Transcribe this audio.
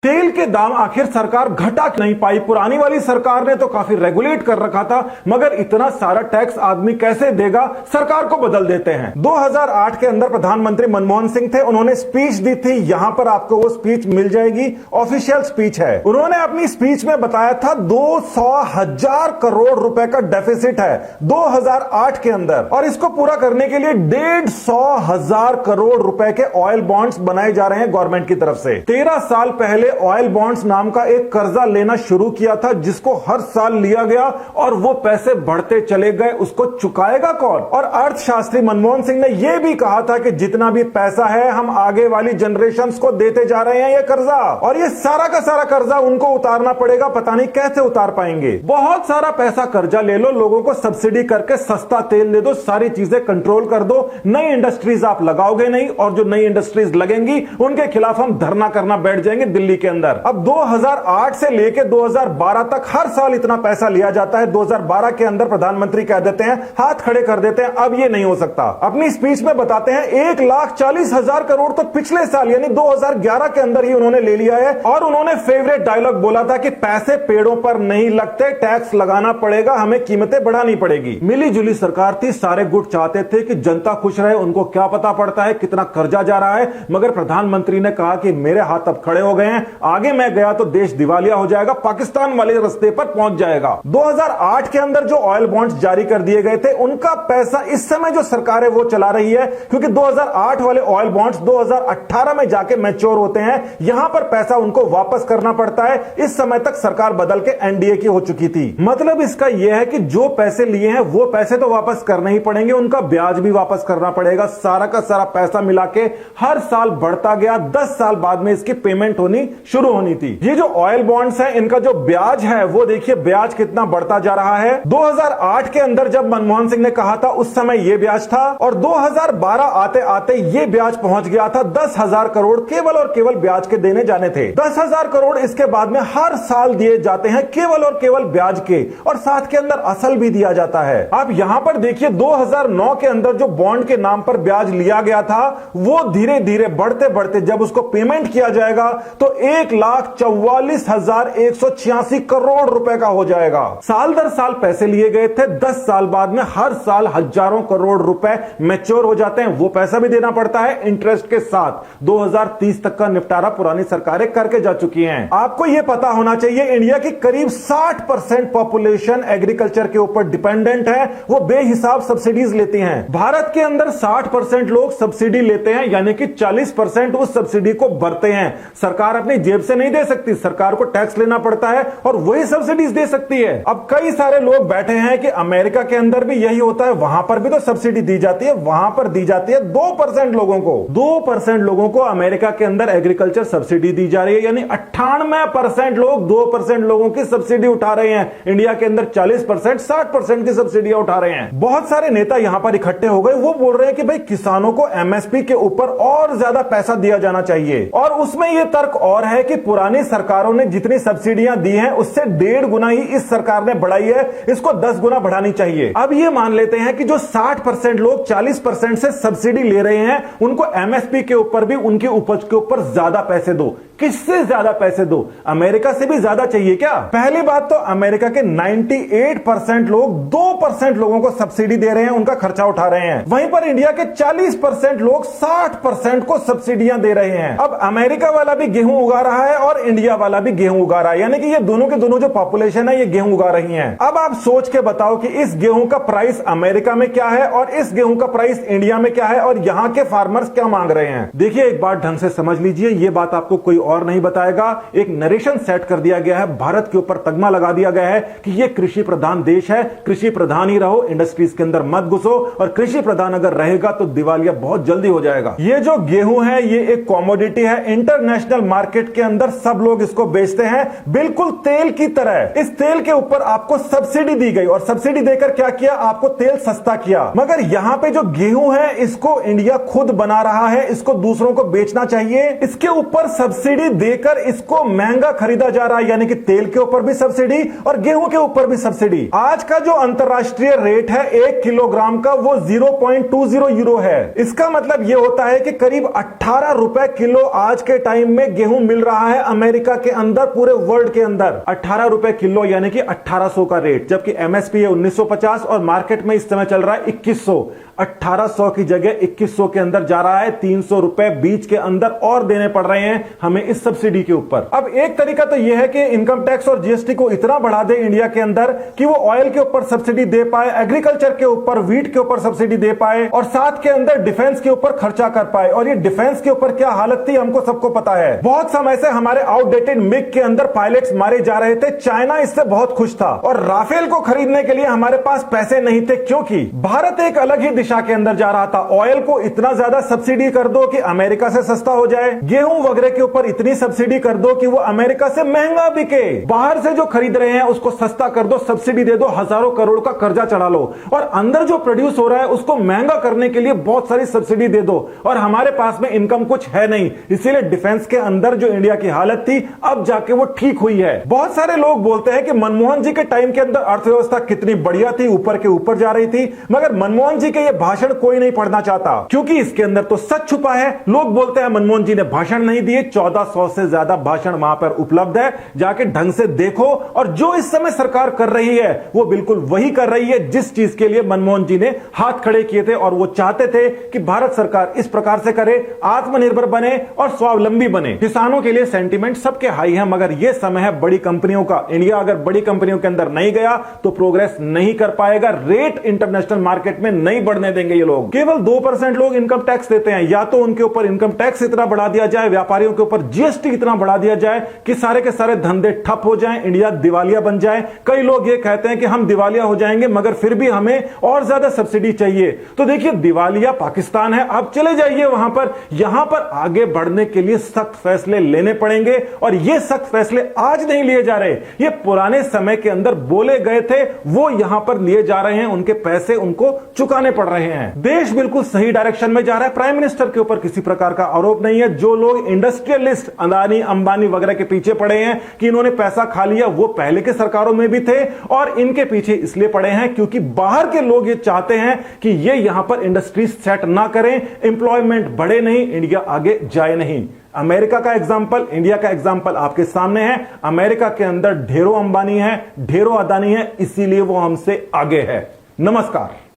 तेल के दाम आखिर सरकार घटा नहीं पाई। पुरानी वाली सरकार ने तो काफी रेगुलेट कर रखा था, मगर इतना सारा टैक्स आदमी कैसे देगा, सरकार को बदल देते हैं। 2008 के अंदर प्रधानमंत्री मनमोहन सिंह थे, उन्होंने स्पीच दी थी, यहां पर आपको वो स्पीच मिल जाएगी, ऑफिशियल स्पीच है। उन्होंने अपनी स्पीच में बताया था 200,000 करोड़ रुपए का डेफिसिट है 2008 के अंदर, और इसको पूरा करने के लिए 150,000 करोड़ रुपए के ऑयल बॉन्ड्स बनाए जा रहे हैं गवर्नमेंट की तरफ से। 13 साल पहले ऑयल बॉन्ड्स नाम का एक कर्जा लेना शुरू किया था, जिसको हर साल लिया गया और वो पैसे बढ़ते चले गए। उसको चुकाएगा कौन? और अर्थशास्त्री मनमोहन सिंह ने यह भी कहा था कि जितना भी पैसा है हम आगे वाली जनरेशंस को देते जा रहे हैं ये कर्जा, और ये सारा का सारा कर्जा उनको उतारना पड़ेगा। पता नहीं कैसे उतार पाएंगे। बहुत सारा पैसा कर्जा ले लो, लोगों को सब्सिडी करके सस्ता तेल दे दो, सारी चीजें कंट्रोल कर दो, नई इंडस्ट्रीज आप लगाओगे नहीं, और जो नई इंडस्ट्रीज लगेंगी उनके खिलाफ हम धरना करना बैठ जाएंगे दिल्ली के अंदर। अब 2008 से लेके 2012 तक हर साल इतना पैसा लिया जाता है। 2012 के अंदर प्रधानमंत्री कह देते हैं, हाथ खड़े कर देते हैं, अब ये नहीं हो सकता। अपनी स्पीच में बताते हैं 1,40,000 करोड़ तो पिछले साल यानी 2011 के अंदर ही उन्होंने ले लिया है। और उन्होंने फेवरेट डायलॉग बोला था कि पैसे पेड़ों पर नहीं लगते, टैक्स लगाना पड़ेगा, हमें कीमतें बढ़ानी पड़ेगी। मिली जुली सरकार थी, सारे गुट चाहते थे कि जनता खुश रहे, उनको क्या पता पड़ता है कितना कर्जा जा रहा है। मगर प्रधानमंत्री ने कहा कि मेरे हाथ अब खड़े हो गए हैं, आगे मैं गया तो देश दिवालिया हो जाएगा, पाकिस्तान वाले रास्ते पर पहुंच जाएगा। 2008 के अंदर जो ऑयल बॉन्ड्स जारी कर दिए गए थे, उनका पैसा इस समय जो सरकार है वो चला रही है, क्योंकि 2008 वाले ऑयल बॉन्ड्स 2018 में जाके मैच्योर होते हैं। यहां पर पैसा उनको वापस करना पड़ता है। इस समय तक सरकार बदल के एनडीए की हो चुकी थी। मतलब इसका यह है कि जो पैसे लिए हैं वो पैसे तो वापस करने ही पड़ेंगे, उनका ब्याज भी वापस करना पड़ेगा। सारा का सारा पैसा मिला के हर साल बढ़ता गया। 10 साल बाद में इसकी पेमेंट होनी शुरू होनी थी। ये जो ऑयल बॉन्ड्स हैं, इनका जो ब्याज है वो देखिए ब्याज कितना बढ़ता जा रहा है। 2008 के अंदर जब मनमोहन सिंह ने कहा था उस समय ये ब्याज था, और 2012 आते आते ये ब्याज पहुंच गया था 10,000 करोड़ केवल और केवल ब्याज के देने जाने थे। 10,000 करोड़ इसके बाद में हर साल दिए जाते हैं केवल और केवल ब्याज के, और साथ के अंदर असल भी दिया जाता है। आप यहां पर देखिए 2009 के अंदर जो बॉन्ड के नाम पर ब्याज लिया गया था वो धीरे धीरे बढ़ते बढ़ते जब उसको पेमेंट किया जाएगा तो 1,44,186 करोड़ रुपए का हो जाएगा। साल दर साल पैसे लिए गए थे, 10 साल बाद में हर साल हजारों करोड़ रुपए मैच्योर हो जाते हैं। वो पैसा भी देना पड़ता है इंटरेस्ट के साथ। 2030 तक का निपटारा पुरानी सरकारें करके जा चुकी हैं। आपको यह पता होना चाहिए इंडिया की करीब 60% पॉपुलेशन एग्रीकल्चर के ऊपर डिपेंडेंट है, वो बेहिसाब सब्सिडीज लेती हैं। भारत के अंदर 60% लोग सब्सिडी लेते हैं, यानी कि 40% उस सब्सिडी को भरते हैं। सरकार अपनी जेब से नहीं दे सकती, सरकार को टैक्स लेना पड़ता है और वही सब्सिडीज दे सकती है। अब कई सारे लोग बैठे हैं कि अमेरिका के अंदर भी यही होता है, वहां पर भी तो सब्सिडी दी जाती है। वहां पर दी जाती है 2% लोगों को। 2% लोगों को अमेरिका के अंदर एग्रीकल्चर सब्सिडी दी जा रही है, यानी 98% लोग 2% लोगों की सब्सिडी उठा रहे हैं। इंडिया के अंदर 40% 60% की सब्सिडियां उठा रहे हैं। बहुत सारे नेता यहां पर इकट्ठे हो गए, वो बोल रहे हैं कि भाई किसानों को एमएसपी के ऊपर और ज्यादा पैसा दिया जाना चाहिए। और उसमें यह तर्क और है कि पुरानी सरकारों ने जितनी सब्सिडियां दी हैं उससे 1.5 गुना ही इस सरकार ने बढ़ाई है, इसको 10 गुना बढ़ानी चाहिए। अब ये मान लेते हैं कि जो 60% लोग 40% से सब्सिडी ले रहे हैं, उनको एमएसपी के ऊपर भी उनकी उपज के ऊपर ज्यादा पैसे दो। किससे ज्यादा पैसे दो? अमेरिका से भी ज्यादा चाहिए क्या? पहली बात तो अमेरिका के 98% लोग 2% लोगों को सब्सिडी दे रहे हैं, उनका खर्चा उठा रहे हैं। वहीं पर इंडिया के 40% लोग 60% को सब्सिडियां दे रहे हैं। अब अमेरिका वाला भी गेहूं उगा रहा है और इंडिया वाला भी गेहूं उगा रहा है, यानी कि ये दोनों के दोनों जो पॉपुलेशन है ये गेहूं उगा रही है। अब आप सोच के बताओ कि इस गेहूं का प्राइस अमेरिका में क्या है और इस गेहूं का प्राइस इंडिया में क्या है, और यहां के फार्मर्स क्या मांग रहे हैं। देखिए एक बात ढंग से समझ लीजिए, ये बात आपको कोई और नहीं बताएगा। एक नरेशन सेट कर दिया गया है, भारत के ऊपर तगमा लगा दिया गया है कि ये कृषि प्रधान देश है, कृषि प्रधान ही रहो, इंडस्ट्रीज के अंदर मत घुसो, और कृषि प्रधान अगर रहेगा तो दिवालिया बहुत जल्दी हो जाएगा। ये जो गेहूं है ये एक कॉमोडिटी है, इंटरनेशनल मार्केट के अंदर सब लोग इसको बेचते हैं बिल्कुल तेल की तरह। इस तेल के ऊपर आपको सब्सिडी दी गई, और सब्सिडी देकर क्या किया, आपको तेल सस्ता किया। मगर यहां पे जो गेहूं है इसको इंडिया खुद बना रहा है, इसको दूसरों को बेचना चाहिए, इसके ऊपर सब्सिडी देकर इसको महंगा खरीदा जा रहा है, यानी कि तेल के ऊपर भी सब्सिडी और गेहूं के ऊपर भी सब्सिडी। आज का जो अंतरराष्ट्रीय रेट है 1 किलोग्राम का वो 0.20 यूरो है। इसका मतलब यह होता है कि करीब 18 रुपए किलो आज के टाइम में गेहूं मिल रहा है अमेरिका के अंदर, पूरे वर्ल्ड के अंदर 18 रुपए किलो यानी कि 1800 का रेट, जबकि एमएसपी है 1950 और मार्केट में इस समय चल रहा है 2100। 1800 की जगह 2100 के अंदर जा रहा है। 300 रुपए बीच के अंदर और देने पड़ रहे हैं हमें इस सब्सिडी के ऊपर। अब एक तरीका तो यह है कि इनकम टैक्स और जीएसटी को इतना बढ़ा दे इंडिया के अंदर कि वो ऑयल के ऊपर सब्सिडी दे पाए, एग्रीकल्चर के ऊपर, व्हीट के ऊपर सब्सिडी दे पाए और साथ के अंदर डिफेंस के ऊपर खर्चा कर पाए। और ये डिफेंस के ऊपर क्या हालत थी हमको सबको पता है। बहुत समय से हमारे आउटडेटेड मिग के अंदर पायलट्स मारे जा रहे थे। चाइना इससे बहुत खुश था और राफेल को खरीदने के लिए हमारे पास पैसे नहीं थे, क्योंकि भारत एक अलग ही दिशा के अंदर जा रहा था। ऑयल को इतना ज्यादा सब्सिडी कर दो कि अमेरिका से सस्ता हो जाए, गेहूं वगैरह के ऊपर इतनी सब्सिडी कर दो कि वो अमेरिका से महंगा बिके, बाहर से जो खरीद रहे हैं उसको सस्ता कर दो, सब्सिडी दे दो, हजारों करोड़ का कर्जा चढ़ा लो और अंदर जो प्रोड्यूस हो रहा है उसको महंगा करने के लिए बहुत सारी सब्सिडी दे दो। और हमारे पास में इनकम कुछ है नहीं, इसीलिए डिफेंस के अंदर जो इंडिया की हालत थी अब जाके वो ठीक हुई है। बहुत सारे लोग बोलते हैं कि मनमोहन जी के टाइम के अंदर अर्थव्यवस्था कितनी बढ़िया थी, ऊपर के ऊपर जा रही थी, मगर मनमोहन जी के ये भाषण कोई नहीं पढ़ना चाहता क्योंकि इसके अंदर तो सच छुपा है। लोग बोलते हैं मनमोहन जी ने भाषण नहीं दिए, 1400 से ज्यादा भाषण वहां पर उपलब्ध है, जाके ढंग से देखो। और जो इस समय सरकार कर रही है वो बिल्कुल वही कर रही है जिस चीज के लिए मनमोहन जी ने हाथ खड़े किए थे और वो चाहते थे कि भारत सरकार इस प्रकार से करे, आत्मनिर्भर बने और स्वावलंबी बने। किसानों के लिए सेंटीमेंट सबके हाई है, मगर यह समय है बड़ी कंपनियों का। इंडिया अगर बड़ी कंपनियों के अंदर नहीं गया तो प्रोग्रेस नहीं कर पाएगा, रेट इंटरनेशनल मार्केट में नहीं बढ़ने देंगे ये लोग। केवल 2% लोग इनकम टैक्स देते हैं, या तो उनके ऊपर इनकम टैक्स इतना बढ़ा दिया जाए, व्यापारियों के ऊपर जीएसटी इतना बढ़ा दिया जाए कि सारे के सारे धंधे ठप हो जाएं, इंडिया दिवालिया बन जाए। कई लोग ये कहते हैं कि हम दिवालिया हो जाएंगे मगर फिर भी हमें और ज्यादा सब्सिडी चाहिए। तो देखिए, दिवालिया पाकिस्तान है, आप चले जाइए वहां पर। यहां पर आगे बढ़ने के लिए सख्त फैसले लेने पड़ेंगे और ये सख्त फैसले आज नहीं लिए जा रहे, ये पुराने समय के अंदर बोले गए थे, वो यहां पर लिए जा रहे हैं, उनके पैसे उनको चुकाने पड़ रहे हैं। देश बिल्कुल सही डायरेक्शन में जा रहा है, प्राइम मिनिस्टर के ऊपर किसी प्रकार का आरोप नहीं है। जो लोग इंडस्ट्रियलिस्ट अदानी अंबानी वगैरह के पीछे पड़े हैं कि इन्होंने पैसा खा लिया, वो पहले के सरकारों में भी थे और इनके पीछे इसलिए पड़े हैं क्योंकि बाहर के लोग ये चाहते हैं कि ये यहां पर इंडस्ट्री सेट ना करें, एम्प्लॉयमेंट बढ़े नहीं, इंडिया आगे जाए नहीं। अमेरिका का एग्जाम्पल, इंडिया का एग्जाम्पल आपके सामने है। अमेरिका के अंदर ढेरों अंबानी है, ढेरों अदानी है, इसीलिए वो हमसे आगे है। नमस्कार।